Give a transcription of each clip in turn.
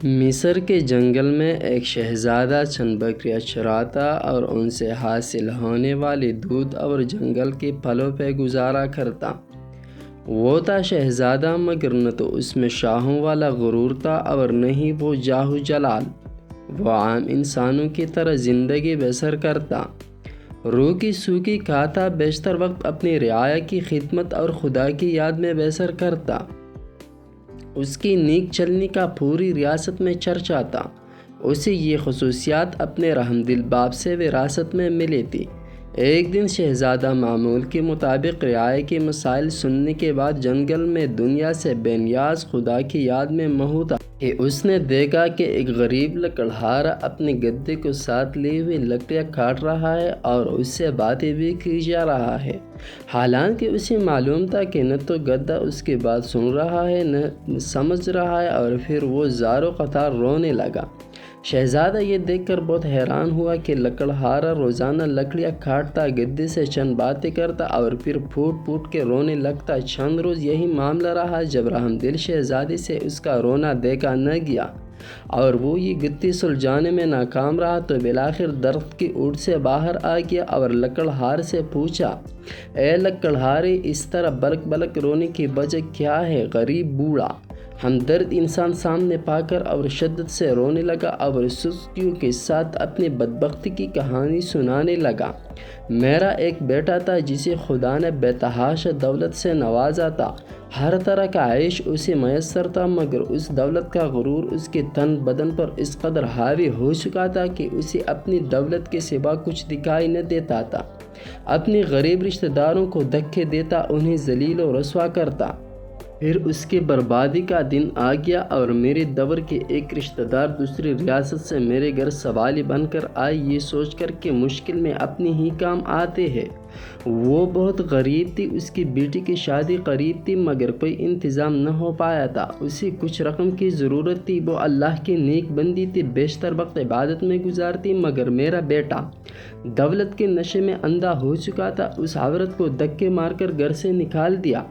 مصر کے جنگل میں ایک شہزادہ چند بکریاں چراتا اور ان سے حاصل ہونے والی دودھ اور جنگل کے پھلوں پہ گزارا کرتا۔ وہ تھا شہزادہ، مگر نہ تو اس میں شاہوں والا غرور تھا اور نہ ہی وہ جاہ و جلال۔ وہ عام انسانوں کی طرح زندگی بسر کرتا، روکی سوکی کھاتا، بیشتر وقت اپنی رعایا کی خدمت اور خدا کی یاد میں بسر کرتا۔ اس کی نیک چلنی کا پوری ریاست میں چرچا تھا۔ اسے یہ خصوصیات اپنے رحمدل باپ سے وراثت میں ملی تھی۔ ایک دن شہزادہ معمول کے مطابق رعایا کے مسائل سننے کے بعد جنگل میں دنیا سے بے نیاز خدا کی یاد میں مہو تھا کہ اس نے دیکھا کہ ایک غریب لکڑہارا اپنے گدے کو ساتھ لیے ہوئے لکڑیاں کاٹ رہا ہے اور اس سے باتیں بھی کی جا رہا ہے، حالانکہ اسے معلوم تھا کہ نہ تو گدھا اس کی بات سن رہا ہے نہ سمجھ رہا ہے، اور پھر وہ زاروں قطار رونے لگا۔ شہزادہ یہ دیکھ کر بہت حیران ہوا کہ لکڑہارا روزانہ لکڑیاں کاٹتا، گدے سے چند باتیں کرتا اور پھر پھوٹ پھوٹ کے رونے لگتا۔ چند روز یہی معاملہ رہا، جب رحمدل شہزادی سے اس کا رونا دیکھا نہ گیا اور وہ یہ گتھی سلجھانے میں ناکام رہا، تو بالآخر درخت کی اوٹ سے باہر آ گیا اور لکڑہار سے پوچھا، اے لکڑہارے، اس طرح بلک بلک رونے کی وجہ کیا ہے؟ غریب بوڑھا ہمدرد انسان سامنے پا کر اور شدت سے رونے لگا اور سستیوں کے ساتھ اپنی بدبختی کی کہانی سنانے لگا۔ میرا ایک بیٹا تھا جسے خدا نے بے تحاشا دولت سے نوازا تھا، ہر طرح کا عیش اسے میسر تھا، مگر اس دولت کا غرور اس کے تن بدن پر اس قدر حاوی ہو چکا تھا کہ اسے اپنی دولت کے سوا کچھ دکھائی نہ دیتا تھا۔ اپنے غریب رشتہ داروں کو دھکے دیتا، انہیں ذلیل و رسوا کرتا۔ پھر اس کی بربادی کا دن آ گیا اور میرے دور کے ایک رشتہ دار دوسری ریاست سے میرے گھر سوالی بن کر آئے، یہ سوچ کر کہ مشکل میں اپنے ہی کام آتے ہیں۔ وہ بہت غریب تھی، اس کی بیٹی کی شادی قریب تھی، مگر کوئی انتظام نہ ہو پایا تھا۔ اسے کچھ رقم کی ضرورت تھی، وہ اللہ کی نیک بندی تھی، بیشتر وقت عبادت میں گزارتی، مگر میرا بیٹا دولت کے نشے میں اندھا ہو چکا تھا۔ اس عورت کو دھکے مار کر گھر سے نکال دیا۔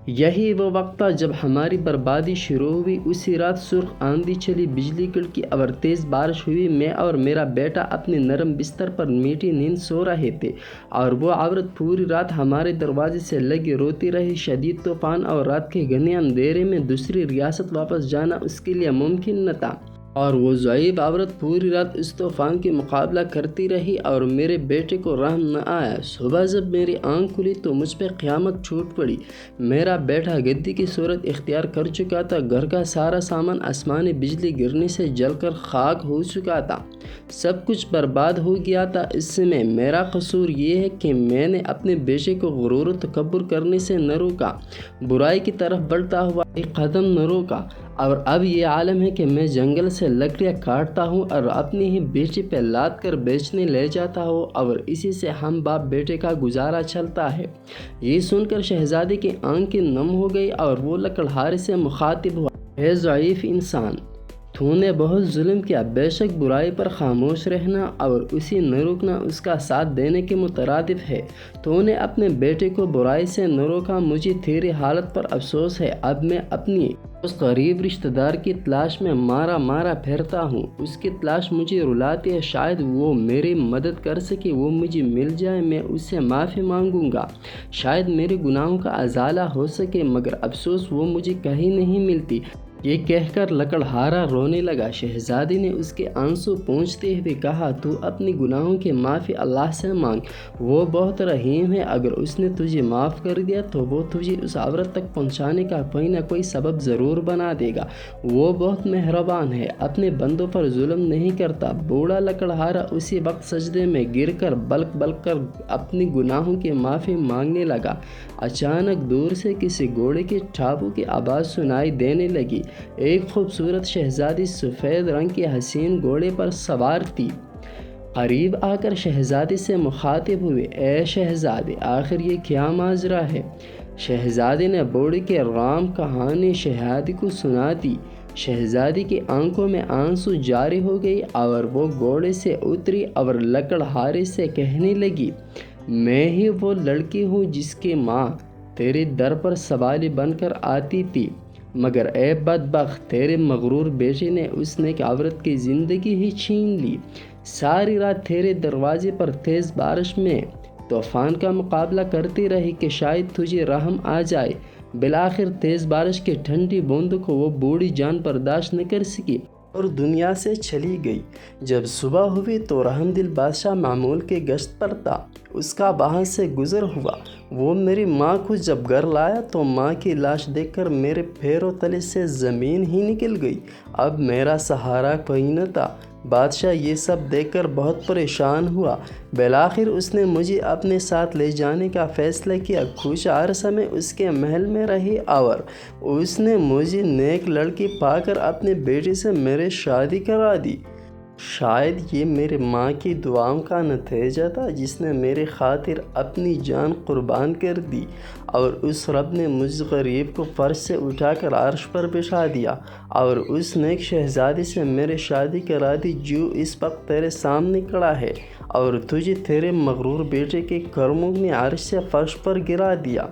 یہی وہ وقت تھا جب ہماری بربادی شروع ہوئی۔ اسی رات سرخ آندھی چلی، بجلی کڑکی اور تیز بارش ہوئی۔ میں اور میرا بیٹا اپنے نرم بستر پر میٹھی نیند سو رہے تھے اور وہ عورت پوری رات ہمارے دروازے سے لگی روتی رہی۔ شدید طوفان اور رات کے گھنے اندھیرے میں دوسری ریاست واپس جانا اس کے لیے ممکن نہ تھا، اور وہ ضعیف عورت پوری رات اس طوفان کی مقابلہ کرتی رہی اور میرے بیٹے کو رحم نہ آیا۔ صبح جب میری آنکھ کھلی تو مجھ پہ قیامت ٹوٹ پڑی۔ میرا بیٹا گدی کی صورت اختیار کر چکا تھا، گھر کا سارا سامان آسمانی بجلی گرنے سے جل کر خاک ہو چکا تھا، سب کچھ برباد ہو گیا تھا۔ اس میں میرا قصور یہ ہے کہ میں نے اپنے بیٹے کو غرور و تکبر کرنے سے نہ روکا، برائی کی طرف بڑھتا ہوا ایک قدم نہ روکا، اور اب یہ عالم ہے کہ میں جنگل سے لکڑیاں کاٹتا ہوں اور اپنی ہی بیٹی پہ لاد کر بیچنے لے جاتا ہوں، اور اسی سے ہم باپ بیٹے کا گزارا چلتا ہے۔ یہ سن کر شہزادی کی آنکھیں نم ہو گئی اور وہ لکڑہارے سے مخاطب ہوا، اے ضعیف انسان، تو نے بہت ظلم کیا۔ بے شک برائی پر خاموش رہنا اور اسے نہ روکنا اس کا ساتھ دینے کے مترادف ہے۔ تو نے اپنے بیٹے کو برائی سے نہ روکا، مجھے تیری حالت پر افسوس ہے۔ اب میں اپنی اس غریب رشتہ دار کی تلاش میں مارا مارا پھرتا ہوں، اس کی تلاش مجھے رلاتی ہے۔ شاید وہ میری مدد کر سکے، وہ مجھے مل جائے، میں اس سے معافی مانگوں گا، شاید میرے گناہوں کا ازالہ ہو سکے، مگر افسوس وہ مجھے کہیں نہیں ملتی۔ یہ کہہ کر لکڑہارا رونے لگا۔ شہزادی نے اس کے آنسو پونچھتے ہوئے کہا، تو اپنی گناہوں کی معافی اللہ سے مانگ، وہ بہت رحیم ہے، اگر اس نے تجھے معاف کر دیا تو وہ تجھے اس عورت تک پہنچانے کا کوئی نہ کوئی سبب ضرور بنا دے گا، وہ بہت مہربان ہے، اپنے بندوں پر ظلم نہیں کرتا۔ بوڑھا لکڑہارا اسی وقت سجدے میں گر کر بلک بلک کر اپنی گناہوں کی معافی مانگنے لگا۔ اچانک دور سے کسی گھوڑے کے ٹھاپو کی آواز سنائی دینے لگی۔ ایک خوبصورت شہزادی سفید رنگ کے حسین گھوڑے پر سوار تھی۔ قریب آ کر شہزادی سے مخاطب ہوئے، اے شہزادی، آخر یہ کیا ماجرا ہے؟ شہزادی نے بوڑھے کی رام کہانی شہزادی کو سنا دی۔ شہزادی کی آنکھوں میں آنسو جاری ہو گئی اور وہ گھوڑے سے اتری اور لکڑہارے سے کہنے لگی، میں ہی وہ لڑکی ہوں جس کی ماں تیرے در پر سوالی بن کر آتی تھی۔ مگر اے بدبخت، تیرے مغرور بیٹے نے اس نیک عورت کی زندگی ہی چھین لی۔ ساری رات تیرے دروازے پر تیز بارش میں طوفان کا مقابلہ کرتی رہی کہ شاید تجھے رحم آ جائے۔ بالآخر تیز بارش کی ٹھنڈی بوندوں کو وہ بوڑھی جان برداشت نہ کر سکی اور دنیا سے چلی گئی۔ جب صبح ہوئی تو رحم دل بادشاہ معمول کی گشت پر تھا۔ اس کا وہاں سے گزر ہوا۔ وہ میری ماں کو جب گھر لایا تو ماں کی لاش دیکھ کر میرے پیروں تلے سے زمین ہی نکل گئی۔ اب میرا سہارا کوئی نہ تھا۔ بادشاہ یہ سب دیکھ کر بہت پریشان ہوا۔ بالآخر اس نے مجھے اپنے ساتھ لے جانے کا فیصلہ کیا۔ کچھ عرصہ میں اس کے محل میں رہی اور اس نے مجھے نیک لڑکی پا کر اپنے بیٹے سے میری شادی کرا دی۔ شاید یہ میری ماں کی دعاؤں کا نتیجہ تھا جس نے میری خاطر اپنی جان قربان کر دی، اور اس رب نے مجھ غریب کو فرش سے اٹھا کر عرش پر بٹھا دیا اور اس نیک شہزادی سے میری شادی کرا دی جو اس وقت تیرے سامنے کھڑا ہے، اور تجھے تیرے مغرور بیٹے کے کرموں نے عرش سے فرش پر گرا دیا۔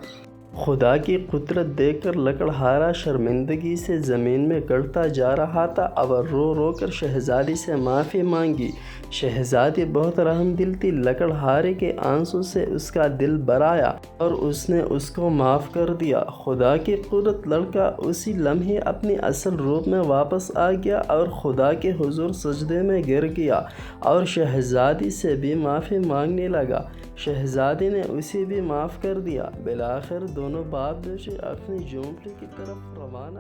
خدا کی قدرت دیکھ کر لکڑہارا شرمندگی سے زمین میں گڑتا جا رہا تھا اور رو رو کر شہزادی سے معافی مانگی۔ شہزادی بہت رحم دل تھی۔ لکڑہارے کے آنسوں سے اس کا دل بھر آیا اور اس نے اس کو معاف کر دیا۔ خدا کی قدرت لڑکا اسی لمحے اپنی اصل روپ میں واپس آ گیا اور خدا کے حضور سجدے میں گر گیا اور شہزادی سے بھی معافی مانگنے لگا۔ شہزادی نے اسے بھی معاف کر دیا۔ بالآخر دونوں باپ بیٹے اپنی جھونپڑی کی طرف روانہ